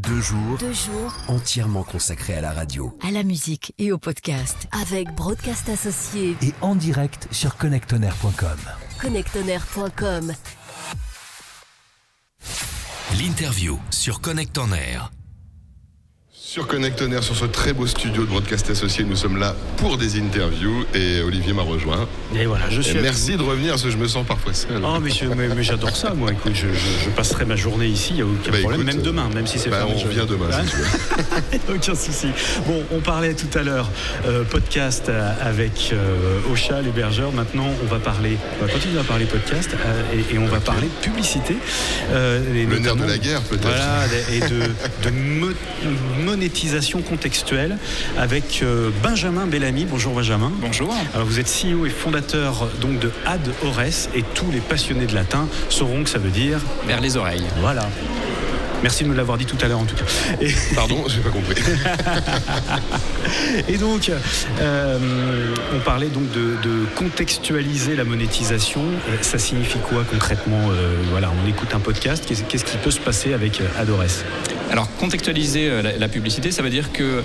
2 jours, 2 jours entièrement consacrés à la radio. à la musique et au podcast avec Broadcast Associés. Et en direct sur connectonair.com. Connectonair.com. L'interview sur Connect On Air. Sur Connect On Air, sur ce très beau studio de Broadcast Associés, nous sommes là pour des interviews et Olivier m'a rejoint. Et voilà, je suis. Et merci de revenir parce que je me sens parfois seul. Oh, mais j'adore ça, moi. Écoute, je passerai ma journée ici, il n'y a aucun problème, écoute, même demain, même si c'est on fermé. revient demain, si tu veux. Aucun souci. Bon, on parlait tout à l'heure podcast avec Ocha, l'hébergeur. Maintenant, on va continuer à parler podcast et on va parler publicité. Le nerf de la guerre, peut-être. Voilà, et de monétisation contextuelle avec Benjamin Bellamy. Bonjour Benjamin. Bonjour. Alors vous êtes CEO et fondateur donc de Ad-Ores et tous les passionnés de latin sauront que ça veut dire vers les oreilles. Voilà. Merci de me l'avoir dit tout à l'heure en tout cas. Pardon, j'ai pas compris. Et donc, on parlait donc de contextualiser la monétisation. Ça signifie quoi concrètement Voilà, on écoute un podcast. Qu'est-ce qui peut se passer avec Ad-Ores ? Alors, contextualiser la publicité, ça veut dire que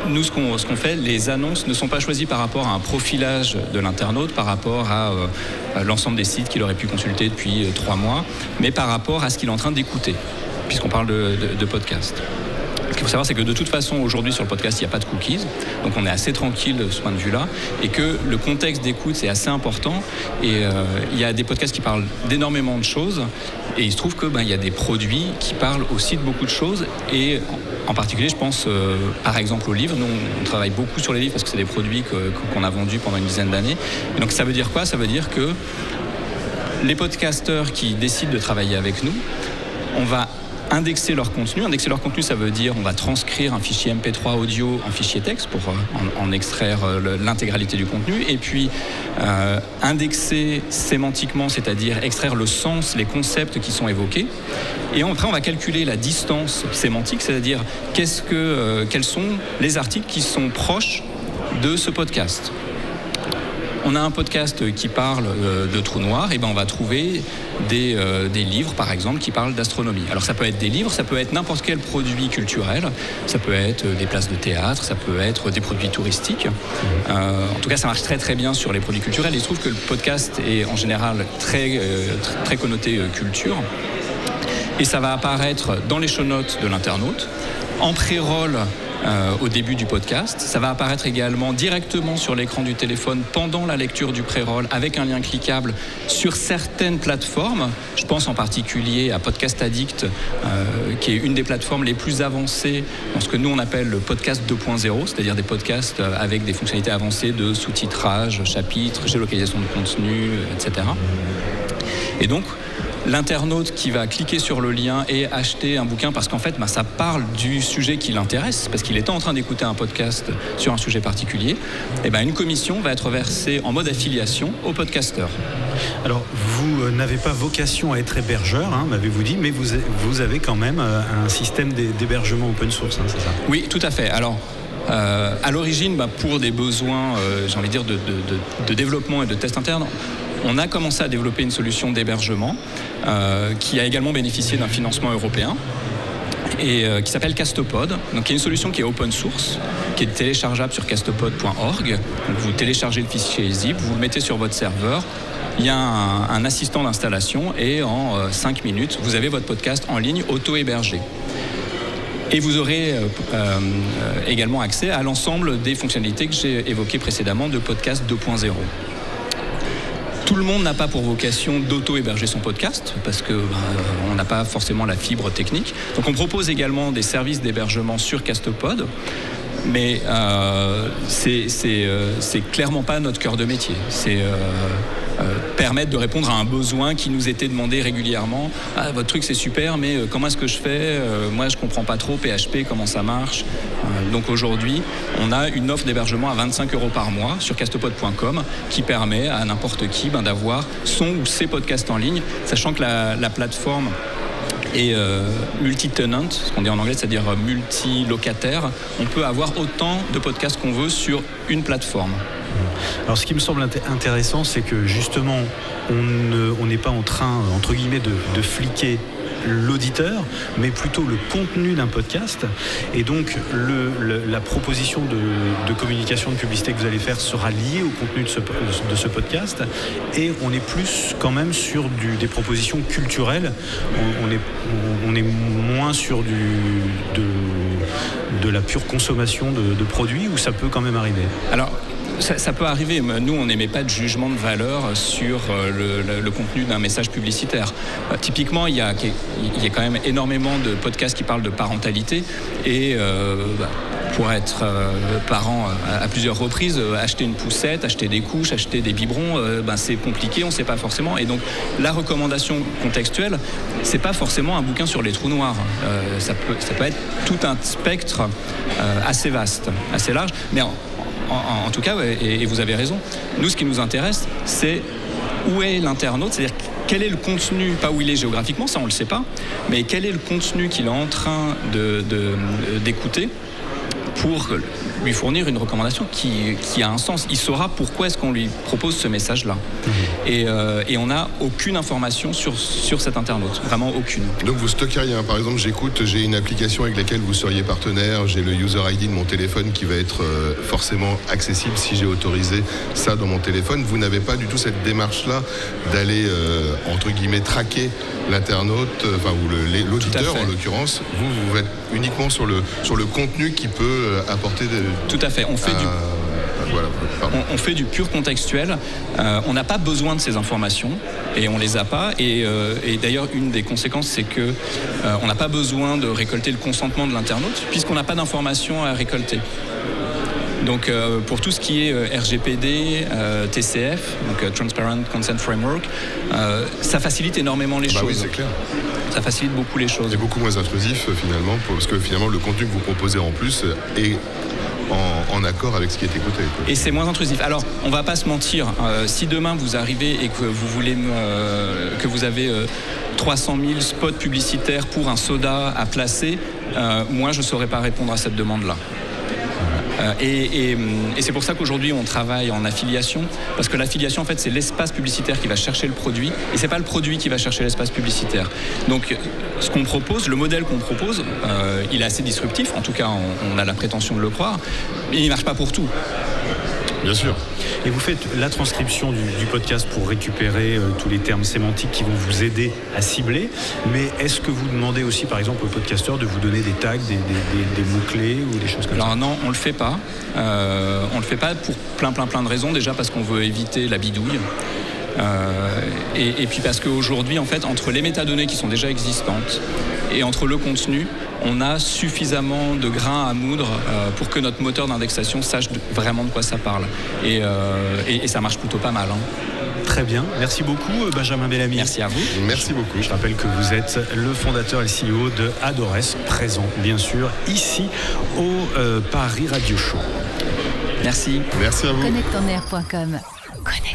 nous, ce qu'on fait, les annonces ne sont pas choisies par rapport à un profilage de l'internaute, par rapport à l'ensemble des sites qu'il aurait pu consulter depuis 3 mois, mais par rapport à ce qu'il est en train d'écouter, puisqu'on parle de podcast. Ce qu'il faut savoir, c'est que de toute façon, aujourd'hui, sur le podcast, il n'y a pas de cookies. Donc, on est assez tranquille de ce point de vue-là. Et que le contexte d'écoute, c'est assez important. Et il y a des podcasts qui parlent d'énormément de choses. Et il se trouve qu'il y a des produits qui parlent aussi de beaucoup de choses. Et en particulier, je pense, par exemple, aux livres. Nous, on travaille beaucoup sur les livres parce que c'est des produits qu'on a vendus pendant une dizaine d'années. Et donc, ça veut dire quoi ? Ça veut dire que les podcasteurs qui décident de travailler avec nous, on va indexer leur contenu. Indexer leur contenu, ça veut dire on va transcrire un fichier MP3 audio en fichier texte pour en extraire l'intégralité du contenu. Et puis, indexer sémantiquement, c'est-à-dire extraire le sens, les concepts qui sont évoqués. Et après, on va calculer la distance sémantique, c'est-à-dire quels sont les articles qui sont proches de ce podcast. On a un podcast qui parle de trous noirs, et on va trouver des livres, par exemple, qui parlent d'astronomie. Alors ça peut être des livres, ça peut être n'importe quel produit culturel, ça peut être des places de théâtre, ça peut être des produits touristiques. En tout cas, ça marche très très bien sur les produits culturels. Il se trouve que le podcast est en général très connoté culture. Et ça va apparaître dans les show notes de l'internaute, en pré-roll au début du podcast. Ça va apparaître également directement sur l'écran du téléphone pendant la lecture du pré-roll avec un lien cliquable sur certaines plateformes. Je pense en particulier à Podcast Addict, qui est une des plateformes les plus avancées dans ce que nous on appelle le podcast 2.0, c'est-à-dire des podcasts avec des fonctionnalités avancées de sous-titrage, chapitres, géolocalisation de contenu, etc. Et donc, l'internaute qui va cliquer sur le lien et acheter un bouquin parce qu'en fait, ça parle du sujet qui l'intéresse, parce qu'il est en train d'écouter un podcast sur un sujet particulier, et une commission va être versée en mode affiliation au podcasteur. Alors, vous n'avez pas vocation à être hébergeur, m'avez-vous dit, mais vous avez quand même un système d'hébergement open source, c'est ça ? Oui, tout à fait. Alors, à l'origine, pour des besoins, j'ai envie de dire, de développement et de test interne, on a commencé à développer une solution d'hébergement qui a également bénéficié d'un financement européen et qui s'appelle Castopod. Donc, il y a une solution qui est open source, qui est téléchargeable sur castopod.org. Donc, vous téléchargez le fichier zip, vous le mettez sur votre serveur. Il y a un assistant d'installation et en 5 minutes, vous avez votre podcast en ligne auto-hébergé. Et vous aurez également accès à l'ensemble des fonctionnalités que j'ai évoquées précédemment de Podcast 2.0. Tout le monde n'a pas pour vocation d'auto-héberger son podcast parce qu'on n'a pas forcément la fibre technique. Donc on propose également des services d'hébergement sur Castopod, mais c'est clairement pas notre cœur de métier. C'est permettre de répondre à un besoin qui nous était demandé régulièrement. Ah, votre truc c'est super, mais comment est-ce que je fais ? Moi je comprends pas trop PHP, comment ça marche. Donc aujourd'hui, on a une offre d'hébergement à 25 € par mois sur castopod.com qui permet à n'importe qui d'avoir son ou ses podcasts en ligne, sachant que la plateforme est multi-tenant, ce qu'on dit en anglais, c'est-à-dire multi-locataire. On peut avoir autant de podcasts qu'on veut sur une plateforme. Alors ce qui me semble intéressant, c'est que justement, on n'est pas en train, entre guillemets, de fliquer l'auditeur, mais plutôt le contenu d'un podcast. Et donc la proposition de communication, de publicité que vous allez faire sera liée au contenu de ce podcast. Et on est plus quand même sur des propositions culturelles. On est moins sur de la pure consommation de produits, où ça peut quand même arriver. Alors, ça peut arriver. Nous, on n'émet pas de jugement de valeur sur le contenu d'un message publicitaire. Typiquement, il y a quand même énormément de podcasts qui parlent de parentalité et pour être parent à plusieurs reprises, acheter une poussette, acheter des couches, acheter des biberons, c'est compliqué, on ne sait pas forcément. Et donc, la recommandation contextuelle, c'est pas forcément un bouquin sur les trous noirs. Ça peut être tout un spectre assez vaste, assez large. Mais en tout cas, et vous avez raison, nous, ce qui nous intéresse, c'est où est l'internaute, c'est-à-dire quel est le contenu, pas où il est géographiquement, ça on ne le sait pas, mais quel est le contenu qu'il est en train d'écouter pour lui fournir une recommandation qui a un sens. Il saura pourquoi est-ce qu'on lui propose ce message-là. Et on n'a aucune information sur cet internaute, vraiment aucune. Donc vous stockez rien. Par exemple, j'ai une application avec laquelle vous seriez partenaire, j'ai le user ID de mon téléphone qui va être forcément accessible si j'ai autorisé ça dans mon téléphone. Vous n'avez pas du tout cette démarche-là d'aller, entre guillemets, traquer l'internaute, ou l'auditeur en l'occurrence. Vous êtes uniquement sur le contenu qui peut apporter Tout à fait. On fait du pur contextuel. On n'a pas besoin de ces informations et on les a pas. Et d'ailleurs, une des conséquences, c'est que on n'a pas besoin de récolter le consentement de l'internaute puisqu'on n'a pas d'informations à récolter. Donc pour tout ce qui est RGPD, TCF, donc Transparent Consent Framework, ça facilite énormément les choses. Oui, c'est clair. Ça facilite beaucoup les choses. C'est beaucoup moins intrusif finalement, parce que finalement le contenu que vous proposez en plus est en accord avec ce qui est écouté. Et c'est moins intrusif. Alors, on va pas se mentir, si demain vous arrivez et que vous voulez que vous avez 300 000 spots publicitaires pour un soda à placer, moi je ne saurais pas répondre à cette demande-là. Et c'est pour ça qu'aujourd'hui on travaille en affiliation, parce que l'affiliation en fait c'est l'espace publicitaire qui va chercher le produit et c'est pas le produit qui va chercher l'espace publicitaire. Donc ce qu'on propose, le modèle qu'on propose, il est assez disruptif, en tout cas on a la prétention de le croire, mais il marche pas pour tout. Bien sûr. Et vous faites la transcription du podcast pour récupérer tous les termes sémantiques qui vont vous aider à cibler. Mais est-ce que vous demandez aussi, par exemple, aux podcasteurs de vous donner des tags, des mots-clés ou des choses comme ça ? Alors non, on le fait pas. On le fait pas pour plein de raisons. Déjà parce qu'on veut éviter la bidouille. Et puis parce qu'aujourd'hui, en fait, entre les métadonnées qui sont déjà existantes et entre le contenu, on a suffisamment de grains à moudre pour que notre moteur d'indexation sache vraiment de quoi ça parle. Et ça marche plutôt pas mal. Très bien. Merci beaucoup, Benjamin Bellamy. Merci à vous. Merci beaucoup. Je rappelle que vous êtes le fondateur et le CEO de Adores, présent, bien sûr, ici au Paris Radio Show. Merci. Merci à vous. Connectonnaire.com. Connect.